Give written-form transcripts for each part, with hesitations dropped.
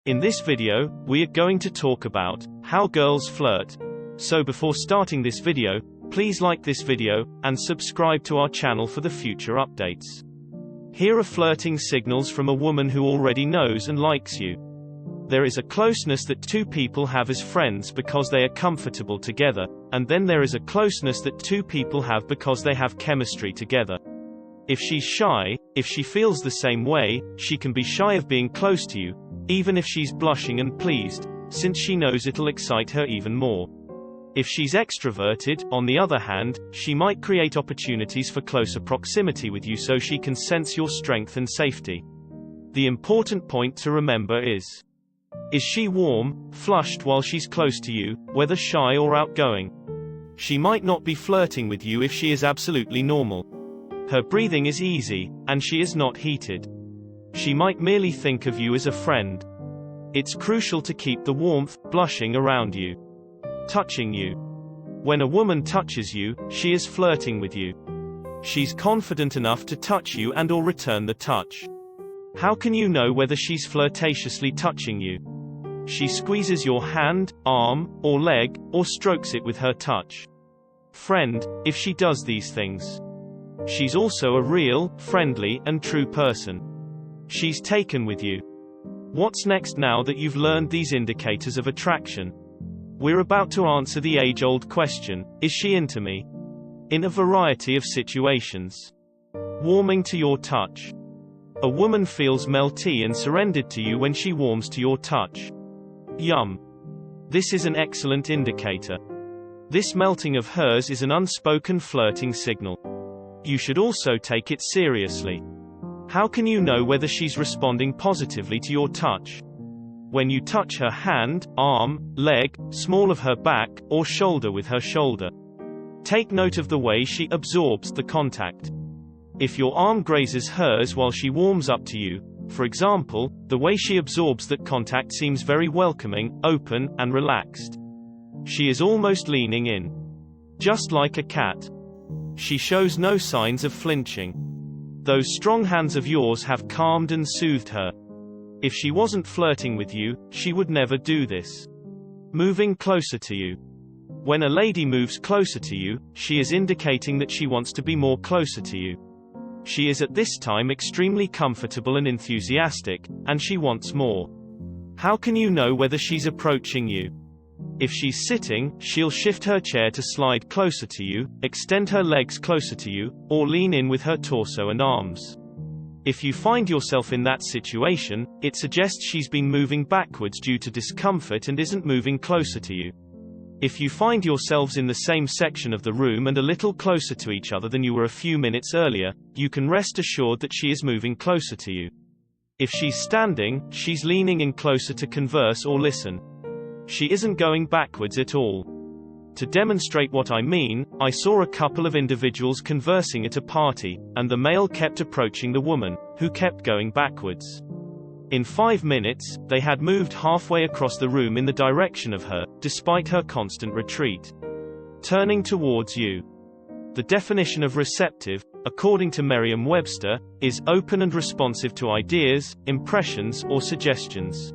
In this video, we are going to talk about how girls flirt. So before starting this video, please like this video, and subscribe to our channel for the future updates. Here are flirting signals from a woman who already knows and likes you. There is a closeness that two people have as friends because they are comfortable together, and then there is a closeness that two people have because they have chemistry together. If she's shy, if she feels the same way, she can be shy of being close to you, even if she's blushing and pleased, since she knows it'll excite her even more. If she's extroverted, on the other hand, she might create opportunities for closer proximity with you so she can sense your strength and safety. The important point to remember is she warm, flushed while she's close to you, whether shy or outgoing? She might not be flirting with you if she is absolutely normal. Her breathing is easy, and she is not heated. She might merely think of you as a friend. It's crucial to keep the warmth, blushing around you. Touching you. When a woman touches you, she is flirting with you. She's confident enough to touch you and/or return the touch. How can you know whether she's flirtatiously touching you? She squeezes your hand, arm, or leg, or strokes it with her touch. Friend, if she does these things. She's also a real, friendly, and true person. She's taken with you. What's next now that you've learned these indicators of attraction? We're about to answer the age-old question, is she into me? In a variety of situations. Warming to your touch. A woman feels melty and surrendered to you when she warms to your touch. Yum. This is an excellent indicator. This melting of hers is an unspoken flirting signal. You should also take it seriously. How can you know whether she's responding positively to your touch? When you touch her hand, arm, leg, small of her back, or shoulder with her shoulder. Take note of the way she absorbs the contact. If your arm grazes hers while she warms up to you, for example, the way she absorbs that contact seems very welcoming, open, and relaxed. She is almost leaning in. Just like a cat. She shows no signs of flinching. Those strong hands of yours have calmed and soothed her. If she wasn't flirting with you, she would never do this. Moving closer to you. When a lady moves closer to you, she is indicating that she wants to be more closer to you. She is at this time extremely comfortable and enthusiastic, and she wants more. How can you know whether she's approaching you? If she's sitting, she'll shift her chair to slide closer to you, extend her legs closer to you, or lean in with her torso and arms. If you find yourself in that situation, it suggests she's been moving backwards due to discomfort and isn't moving closer to you. If you find yourselves in the same section of the room and a little closer to each other than you were a few minutes earlier, you can rest assured that she is moving closer to you. If she's standing, she's leaning in closer to converse or listen. She isn't going backwards at all. To demonstrate what I mean, I saw a couple of individuals conversing at a party, and the male kept approaching the woman, who kept going backwards. In 5 minutes, they had moved halfway across the room in the direction of her, despite her constant retreat. Turning towards you. The definition of receptive, according to Merriam-Webster, is open and responsive to ideas, impressions, or suggestions.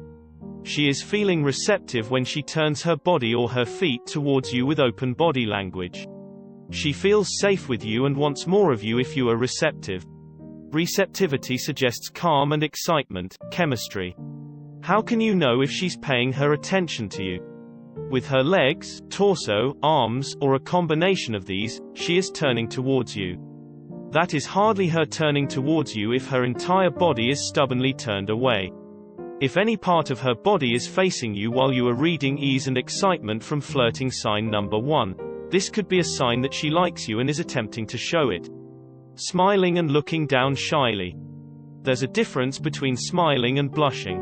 She is feeling receptive when she turns her body or her feet towards you with open body language. She feels safe with you and wants more of you if you are receptive. Receptivity suggests calm and excitement, chemistry. How can you know if she's paying her attention to you? With her legs, torso, arms, or a combination of these, she is turning towards you. That is hardly her turning towards you if her entire body is stubbornly turned away. If any part of her body is facing you while you are reading ease and excitement from flirting sign number 1, this could be a sign that she likes you and is attempting to show it. Smiling and looking down shyly. There's a difference between smiling and blushing.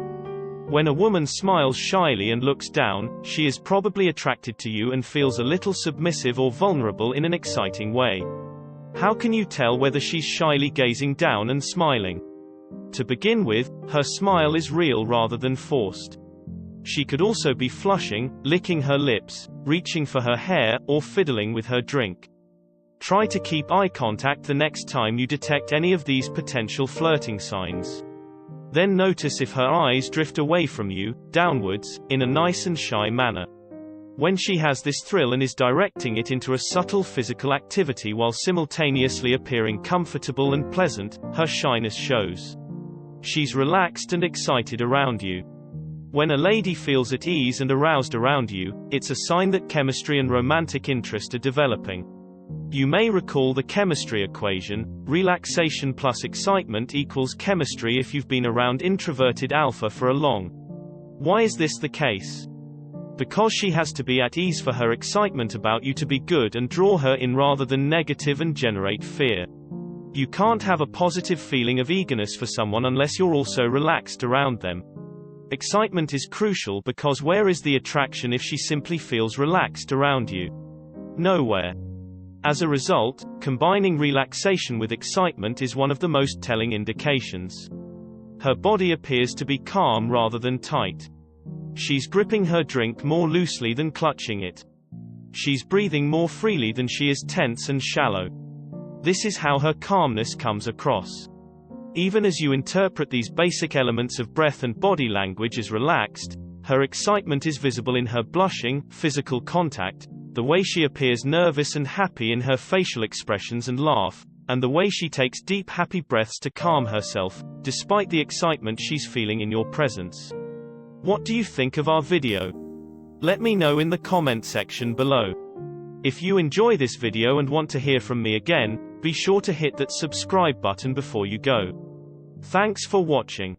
When a woman smiles shyly and looks down, she is probably attracted to you and feels a little submissive or vulnerable in an exciting way. How can you tell whether she's shyly gazing down and smiling? To begin with, her smile is real rather than forced. She could also be flushing, licking her lips, reaching for her hair, or fiddling with her drink. Try to keep eye contact the next time you detect any of these potential flirting signs. Then notice if her eyes drift away from you, downwards, in a nice and shy manner. When she has this thrill and is directing it into a subtle physical activity while simultaneously appearing comfortable and pleasant, her shyness shows. She's relaxed and excited around you. When a lady feels at ease and aroused around you, it's a sign that chemistry and romantic interest are developing. You may recall the chemistry equation: relaxation plus excitement equals chemistry if you've been around introverted alpha for a long. Why is this the case? Because she has to be at ease for her excitement about you to be good and draw her in rather than negative and generate fear. You can't have a positive feeling of eagerness for someone unless you're also relaxed around them. Excitement is crucial because where is the attraction if she simply feels relaxed around you? Nowhere. As a result, combining relaxation with excitement is one of the most telling indications. Her body appears to be calm rather than tight. She's gripping her drink more loosely than clutching it. She's breathing more freely than she is tense and shallow. This is how her calmness comes across. Even as you interpret these basic elements of breath and body language as relaxed, her excitement is visible in her blushing, physical contact, the way she appears nervous and happy in her facial expressions and laugh, and the way she takes deep happy breaths to calm herself, despite the excitement she's feeling in your presence. What do you think of our video? Let me know in the comment section below. If you enjoy this video and want to hear from me again, be sure to hit that subscribe button before you go. Thanks for watching.